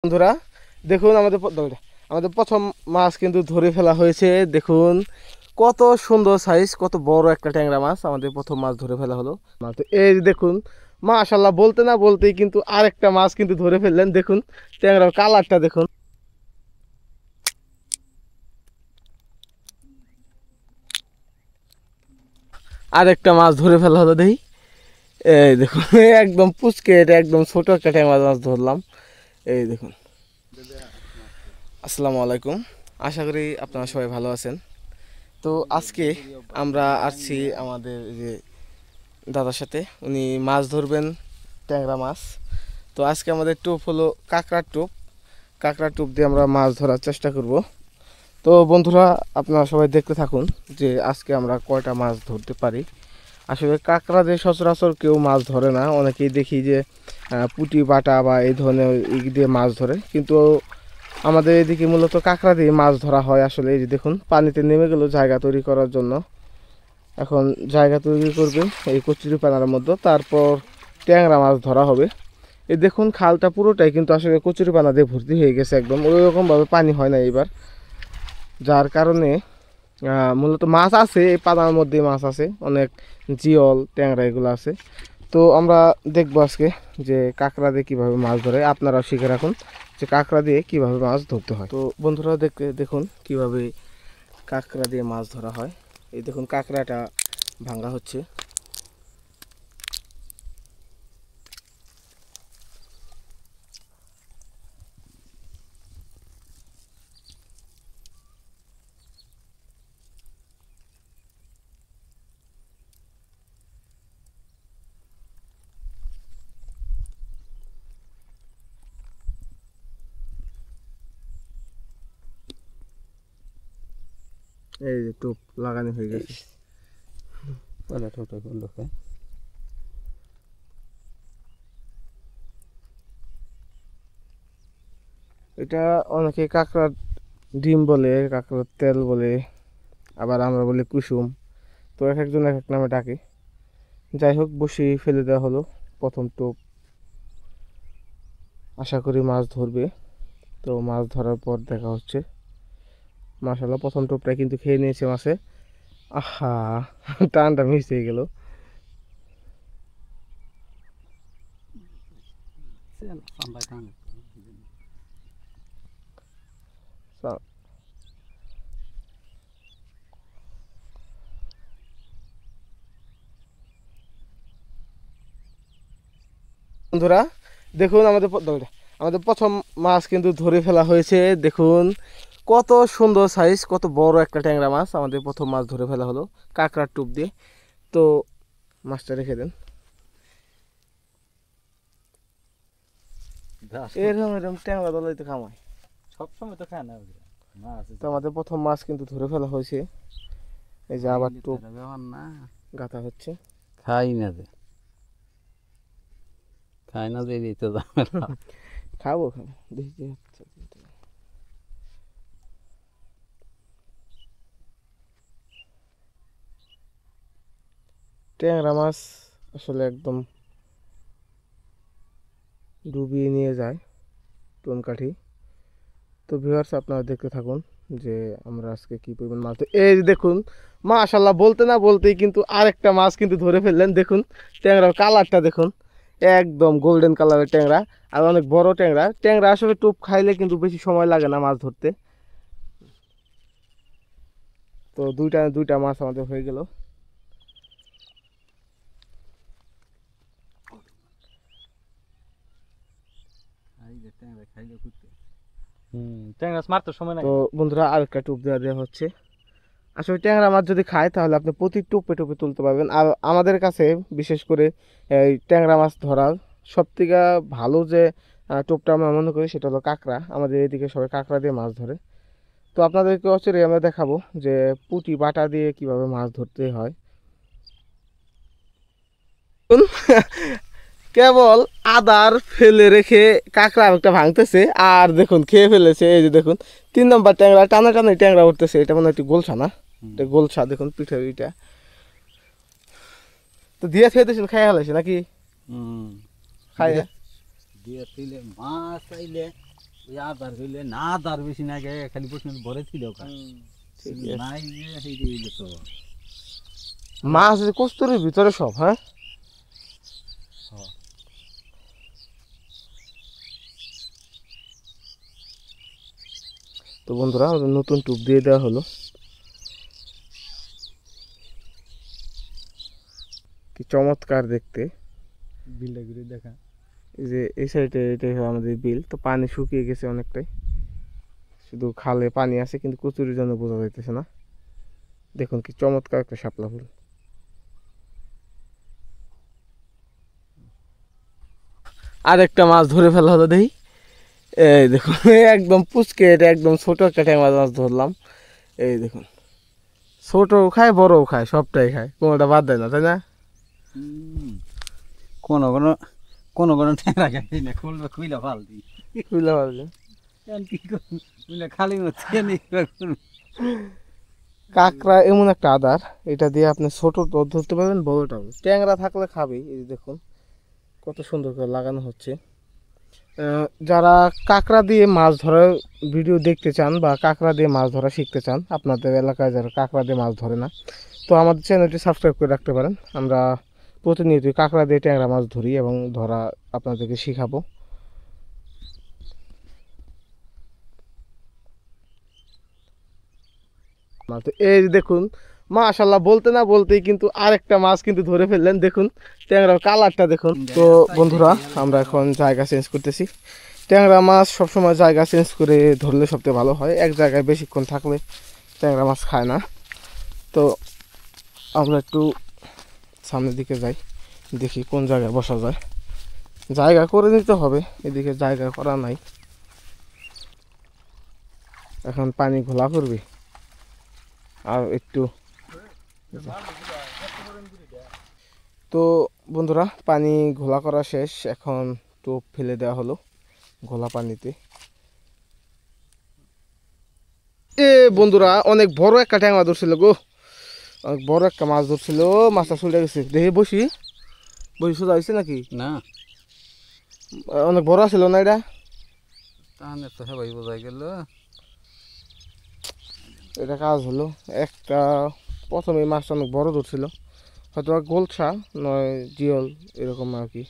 বন্ধুরা দেখুন আমাদের প্রথম মাছ কিন্তু ধরে ফেলা হয়েছে। দেখুন কত সুন্দর সাইজ, কত বড় একটা ট্যাংরা মাছ আমাদের প্রথম মাছ ধরে ফেলা হলো। তো এই দেখুন মাশাআল্লাহ, বলতে না বলতেই কিন্তু আরেকটা মাছ কিন্তু ধরে ফেললেন। দেখুন ট্যাংরার কালারটা দেখুন। আরেকটা মাছ ধরে ফেলা হলো দেখি। এই দেখুন একদম পুচকে, এটা একদম ছোট একটা ট্যাংরা মাছ ধরলাম। এই দেখুন। আসসালামু আলাইকুম, আশা করি আপনারা সবাই ভালো আছেন। তো আজকে আমরা আসছি আমাদের যে দাদার সাথে, উনি মাছ ধরবেন ট্যাংরা মাছ। তো আজকে আমাদের টোপ হলো কাঁকড়ার টোপ দিয়ে আমরা মাছ ধরার চেষ্টা করব। তো বন্ধুরা আপনারা সবাই দেখতে থাকুন যে আজকে আমরা কয়টা মাছ ধরতে পারি। আসলে কাঁকড়া দিয়ে সচরাচর কেউ মাছ ধরে না, অনেকেই দেখি যে পুঁটি বাটা বা এই ধরনের দিয়ে মাছ ধরে, কিন্তু আমাদের এদিকে মূলত কাঁকড়া দিয়ে মাছ ধরা হয়। আসলে এই যে দেখুন পানিতে নেমে গেল জায়গা তৈরি করার জন্য। এখন জায়গা তৈরি করবে এই কচুরিপানার মধ্যে, তারপর ট্যাংরা মাছ ধরা হবে। এই দেখুন খালটা পুরোটাই কিন্তু আসলে কচুরিপানা দিয়ে ভর্তি হয়ে গেছে, একদম ওই রকমভাবে পানি হয় না এবার, যার কারণে মূলত মাছ আছে এই পানার মধ্যে, মাছ আছে অনেক, জিওল ট্যাংরা এগুলো আছে। তো আমরা দেখবো আজকে যে কাঁকড়া দিয়ে কীভাবে মাছ ধরে, আপনারাও শিখে রাখুন যে কাঁকড়া দিয়ে কীভাবে মাছ ধরতে হয়। তো বন্ধুরা দেখুন কীভাবে কাঁকড়া দিয়ে মাছ ধরা হয়। এই দেখুন কাঁকড়াটা ভাঙা হচ্ছে। এই যে টোপ লাগানো হয়ে গেছে। এটা অনেকে কাঁকড়ার ডিম বলে, কাঁকড়ার তেল বলে, আবার আমরা বলি কুসুম। তো এক একজন এক এক নামে ডাকে। যাই হোক, বসি ফেলে দেওয়া হলো প্রথম টোপ। আশা করি মাছ ধরবে। তো মাছ ধরার পর দেখা হচ্ছে। মাশাআল্লাহ প্রথম টোপটা কিন্তু খেয়ে নিয়েছে মাছে। আহা, টানটা মিস হয়ে গেল। বন্ধুরা দেখুন আমাদের প্রথম মাছ কিন্তু ধরে ফেলা হয়েছে। দেখুন কত সুন্দর সাইজ, কত বড় একটা ট্যাংরা মাছ আমাদের প্রথম মাছ ধরে ফেলা হলো কাঁকড়ার টোপ দিয়ে। তো মাছটা রেখে দেন। এরকম এরকম ট্যাংরা দলাই তো খামায় সবসময় তো খায় না মাছ। তো আমাদের প্রথম মাছ কিন্তু ধরে ফেলা হয়েছে। এই যে আবার টোপ না গাঁথা হচ্ছে। খাই না যে খাই না যে এই তো ঝামেলা। খাবো দেখি। ট্যাংরা মাছ আসলে একদম ডুবিয়ে নিয়ে যায় টুন কাঠি। তো ভিউয়ার্স আপনারা দেখতে থাকুন যে আমরা আজকে কি পরিমাণ মাছ। এই যে দেখুন মাশাআল্লাহ, বলতে না বলতেই কিন্তু আরেকটা মাছ কিন্তু ধরে ফেললেন। দেখুন ট্যাংরার কালারটা দেখুন, একদম গোল্ডেন কালারের ট্যাংরা, আর অনেক বড় ট্যাংরা। ট্যাংরা আসলে টোপ খাইলে কিন্তু বেশি সময় লাগে না মাছ ধরতে। তো দুইটা মাছ আমাদের হয়ে গেল। ট্যাংরা মারতে সময় তো লাগে না। বন্ধুরা আরেকটা টোপ দেওয়া হচ্ছে। আসলে ট্যাংরা মাছ যদি খায় তাহলে আপনি প্রতি টোপে টোপে তুলতে পারবেন। আর আমাদের কাছে বিশেষ করে এই ট্যাংরা মাছ ধরার সবথেকে ভালো যে টোপটা আমরা মনে করি সেটা হলো কাঁকড়া। আমাদের এদিকে সবাই কাঁকড়া দিয়ে মাছ ধরে। তো আপনাদেরকে অচেরে আমরা দেখাবো যে পুঁটি বাটা দিয়ে কিভাবে মাছ ধরতে হয়। কেবল আদার ফেলে রেখে কাঁকড়া একটা ভাঙতেছে, আর দেখুন খেয়ে ফেলেছে। এই যে দেখুন 3 নম্বর ট্যাংরা, টানা টানা ট্যাংরা উঠতেছে। এটা মনে হয় একটি গোলসা, না এটা গোলসা। দেখুন পিঠের ওইটা তো দিয়ে খেয়ে দিয়েছেন, খাই হলাইছে নাকি? খাই দিয়ে তুইলে মাছ আইলে ওই আদার হইলে না আদার বেশি না গে খালি প্রশ্ন ভরে ছিল ঠিক আছে। নাই যে সেই হইলে তো মাছ যে কস্তুরির ভিতরে সব, হ্যাঁ। তো বন্ধুরা আমাদের নতুন টুপ দিয়ে দেওয়া হলো। কি চমৎকার দেখতে। বিলটা ঘুরে দেখা এই যে এই সাইডে এটাই হলো আমাদের বিল। তো পানি শুকিয়ে গেছে অনেকটাই, শুধু খালে পানি আছে কিন্তু কচুরির জন্য বোঝা যাইতেছে না। দেখুন কি চমৎকার একটা শাপলা ফুল। আর একটা মাছ ধরে ফেলা হলো দেখি। এই দেখুন একদম পুচকে, এটা একদম ছোট একটা ট্যাংরা মাছ ধরলাম। এই দেখুন ছোটও খায় বড়ও খায়, সবটাই খায়, কোনোটা বাদ দেয় না, তাই না? কোনো কোনো কোনো কোনো ঠেলা খাই না খুলবে খুইলা ফাল দিই বুঝলে পারলে কি করবো খালি মতো কাঁকড়া এমন একটা আদার, এটা দিয়ে আপনি ছোট ধরতে পারবেন, বড়টাও। ট্যাংরা থাকলে খাবেই। এই যে দেখুন কত সুন্দর করে লাগানো হচ্ছে। যারা কাঁকড়া দিয়ে মাছ ধরার ভিডিও দেখতে চান বা কাঁকড়া দিয়ে মাছ ধরা শিখতে চান, আপনাদের এলাকায় যারা কাঁকড়া দিয়ে মাছ ধরে না, তো আমাদের চ্যানেলটি সাবস্ক্রাইব করে রাখতে পারেন। আমরা প্রতিনিয়তই কাঁকড়া দিয়ে ট্যাংরা মাছ ধরি এবং ধরা আপনাদেরকে শিখাবো। তো এই যে দেখুন মাশাআল্লাহ, বলতে না বলতেই কিন্তু আরেকটা মাছ কিন্তু ধরে ফেললেন। দেখুন ট্যাংরার কালারটা দেখুন। তো বন্ধুরা আমরা এখন জায়গা চেঞ্জ করতেছি। ট্যাংরা মাছ সবসময় জায়গা চেঞ্জ করে ধরলে সবচেয়ে ভালো হয়, এক জায়গায় বেশিক্ষণ থাকলে ট্যাংরা মাছ খায় না। তো আমরা একটু সামনের দিকে যাই, দেখি কোন জায়গায় বসা যায়। জায়গা করে নিতে হবে, এদিকে জায়গা করা নাই। এখন পানি ঘোলা করবি আর একটু। তো বন্ধুরা পানি ঘোলা করা শেষ, এখন টোপ ফেলে দেওয়া হলো ঘোলা পানিতে। এ বন্ধুরা অনেক বড় একটা ট্যাংরা ধরছিল গো, অনেক বড় একটা মাছ ধরছিল। মাছটা চলে গেছে, দেখে বসি বসি সোজা হয়েছে নাকি? না অনেক বড় ছিল না এটা? তাহলে তো সবাই বোঝাই গেল এটা কাজ হলো একটা। প্রথমে মাছটা অনেক বড় ধরছিল, হয়তো গোলসা নয় জিওল এরকম আর কি।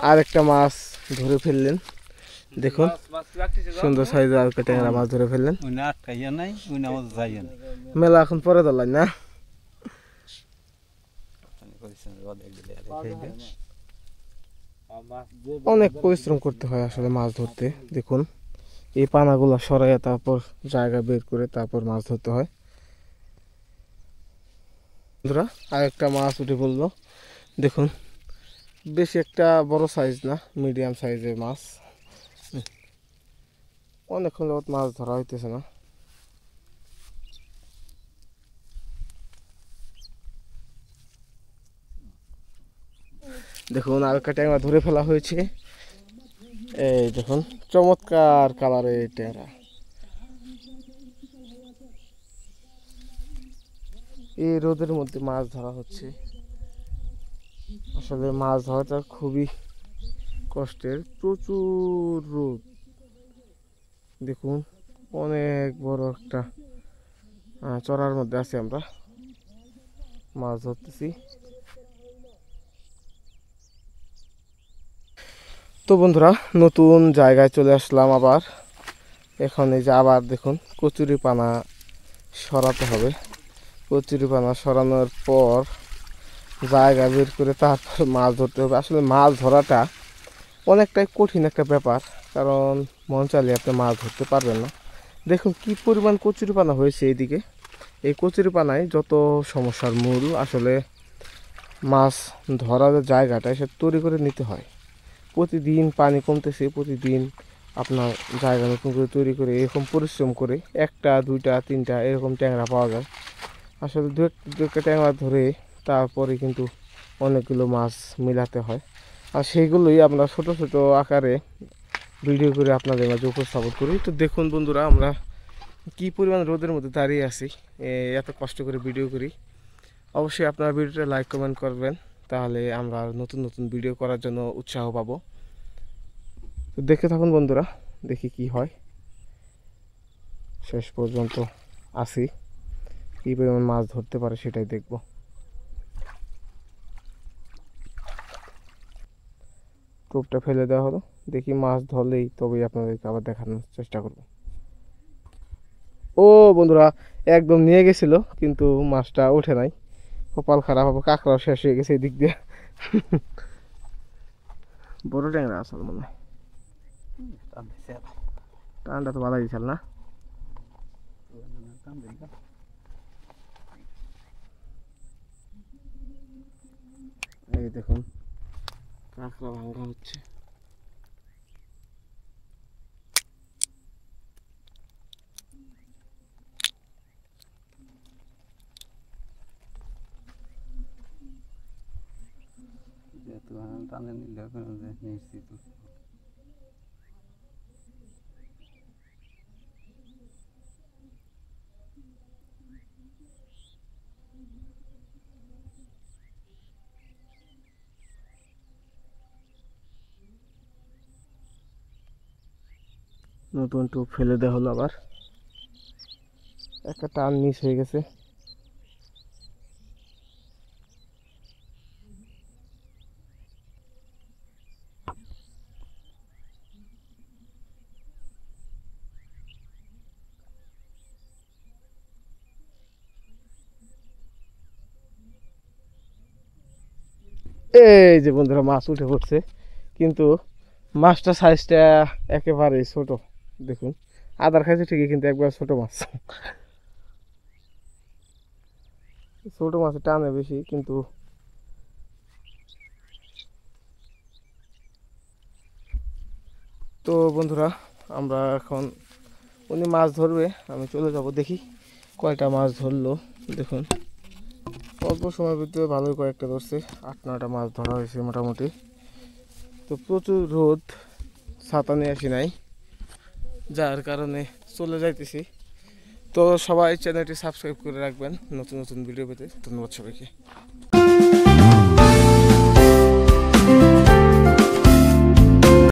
আর একটা মাছ ধরে ফেললেন, দেখুন সুন্দর সাইজের আর একটা ট্যাংরা মাছ ধরে ফেললেন। উনি আটকাইয়া নাই উনি আমার যাইয়া নাই মেলা এখন পরে ধরলেন না? অনেক পরিশ্রম করতে হয় আসলে মাছ ধরতে। দেখুন এই পানাগুলো সরাইয়া তারপর জায়গা বের করে তারপর মাছ ধরতে হয়। বন্ধুরা আরেকটা মাছ উঠে পড়লো, দেখুন বেশি একটা বড় সাইজ না, মিডিয়াম সাইজের মাছ। অনেকক্ষণ যাবত মাছ ধরা হইতেছে না। দেখুন আরেকটা ট্যাংরা ধরে ফেলা হয়েছে। এই দেখুন চমৎকার কালারের ট্যাংরা। এই রোদের মধ্যে মাছ ধরা হচ্ছে। আসলে মাছ ধরাটা খুবই কষ্টের, প্রচুর রোদ। দেখুন অনেক বড় একটা চড়ার মধ্যে আছি আমরা, মাছ ধরতেছি। তো বন্ধুরা নতুন জায়গায় চলে আসলাম আবার। এখন এই যে আবার দেখুন কচুরি পানা সরাতে হবে। কচুরি পানা সরানোর পর জায়গা বের করে তারপর মাছ ধরতে হবে। আসলে মাছ ধরাটা অনেকটাই কঠিন একটা ব্যাপার, কারণ মন চাইলে আপনি মাছ ধরতে পারবেন না। দেখুন কি পরিমাণ কচুরি পানা হয়েছে এইদিকে। এই কচুরি পানায় যত সমস্যার মূল আসলে মাছ ধরার জায়গাটা সে তৈরি করে নিতে হয়। প্রতিদিন পানি কমতেছে, প্রতিদিন আপনার জায়গা নতুন করে তৈরি করে এরকম পরিশ্রম করে একটা দুইটা তিনটা এরকম ট্যাংরা পাওয়া যায়। আসলে দু একটা ট্যাংরা ধরে তারপরে কিন্তু অনেকগুলো মাছ মিলাতে হয়, আর সেইগুলোই আমরা ছোট ছোট আকারে ভিডিও করে আপনাদের মাঝে উপস্থাপন করি। তো দেখুন বন্ধুরা আমরা কি পরিমাণ রোদের মধ্যে দাঁড়িয়ে আছি, এত কষ্ট করে ভিডিও করি। অবশ্যই আপনারা ভিডিওটা লাইক কমেন্ট করবেন, তাহলে আমরা নতুন নতুন ভিডিও করার জন্য উৎসাহ পাবো। তো দেখে থাকুন বন্ধুরা, দেখি কি হয়। শেষ পর্যন্ত আসি, কী পরিমাণ মাছ ধরতে পারে সেটাই দেখব। টোপটা ফেলে দেওয়া হলো, দেখি মাছ ধরলেই তবেই আপনাদেরকে আবার দেখানোর চেষ্টা করব। ও বন্ধুরা, একদম নিয়ে গেছিল কিন্তু মাছটা ওঠে নাই, কপাল খারাপ হবে, কাঁকড়াও শেষ হয়ে গেছে এদিক দিয়ে। বড় ট্যাংরা আসল মনে হয়, টানটা তো ভালো গেছিল না। এই দেখুন কাঁকড়া ভাঙা হচ্ছে। টানে নিলে নিশ্চিত নতুন টোপ ফেলে দেওয়া হলো, আবার একটা টান মিস হয়ে গেছে। এই যে বন্ধুরা মাছ উঠে পড়ছে, কিন্তু মাছটা সাইজটা একেবারেই ছোট। দেখুন আদার খাইছে ঠিকই, কিন্তু একবার ছোট মাছ। ছোট মাছের টানে বেশি কিন্তু। তো বন্ধুরা, আমরা এখন, উনি মাছ ধরবে, আমি চলে যাব, দেখি কয়টা মাছ ধরলো। দেখুন অল্প সময়ের ভিতরে ভালোই কয়েকটা ধরছে, 8-9টা মাছ ধরা হয়েছে মোটামুটি। তো প্রচুর রোদ, ছাতা নিয়ে আসি নাই, যার কারণে চলে যাইতেছি। তো সবাই চ্যানেলটি সাবস্ক্রাইব করে রাখবেন নতুন নতুন ভিডিও পেতে। ধন্যবাদ সবাইকে।